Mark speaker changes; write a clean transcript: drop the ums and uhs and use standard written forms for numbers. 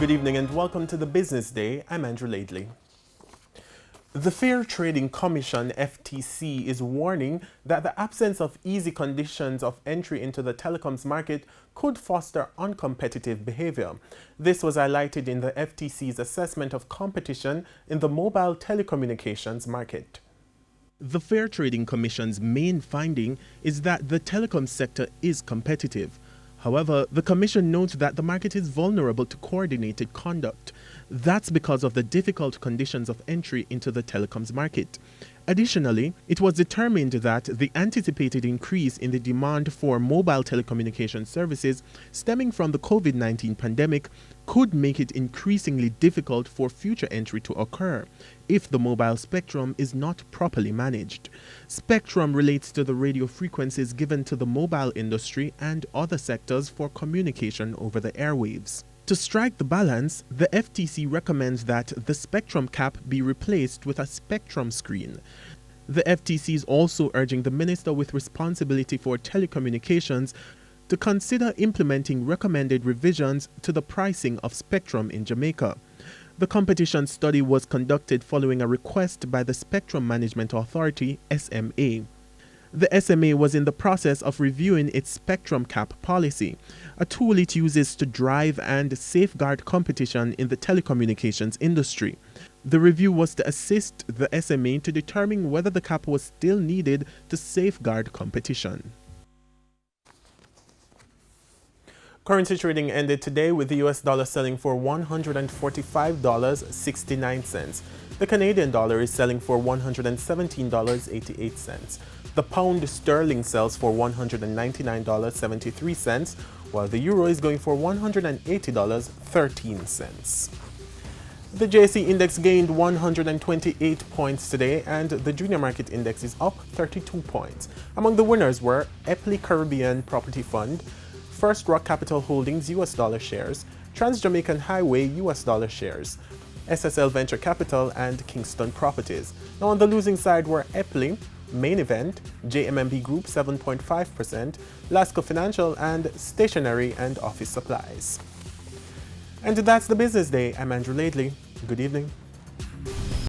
Speaker 1: Good evening and welcome to the Business Day. I'm Andrew Laidley. The Fair Trading Commission, FTC, is warning that the absence of easy conditions of entry into the telecoms market could foster uncompetitive behavior. This was highlighted in the FTC's assessment of competition in the mobile telecommunications market. The Fair Trading Commission's main finding is that the telecom sector is competitive. However, the Commission notes that the market is vulnerable to coordinated conduct. That's because of the difficult conditions of entry into the telecoms market. Additionally, it was determined that the anticipated increase in the demand for mobile telecommunication services stemming from the COVID-19 pandemic could make it increasingly difficult for future entry to occur if the mobile spectrum is not properly managed. Spectrum relates to the radio frequencies given to the mobile industry and other sectors for communication over the airwaves. To strike the balance, the FTC recommends that the spectrum cap be replaced with a spectrum screen. The FTC is also urging the minister with responsibility for telecommunications to consider implementing recommended revisions to the pricing of spectrum in Jamaica. The competition study was conducted following a request by the Spectrum Management Authority, SMA. The SMA was in the process of reviewing its spectrum cap policy, a tool it uses to drive and safeguard competition in the telecommunications industry. The review was to assist the SMA to determine whether the cap was still needed to safeguard competition. Currency trading ended today with the US dollar selling for $145.69. The Canadian dollar is selling for $117.88. The pound sterling sells for $199.73, while the euro is going for $180.13. The JSE index gained 128 points today, and the junior market index is up 32 points. Among the winners were Epley Caribbean Property Fund, First Rock Capital Holdings US dollar shares, Trans-Jamaican Highway US dollar shares, SSL Venture Capital, and Kingston Properties. Now on the losing side were Epley, Main Event, JMMB Group 7.5%, Lasco Financial, and Stationery and Office Supplies. And that's the Business Day. I'm Andrew Laidley. Good evening.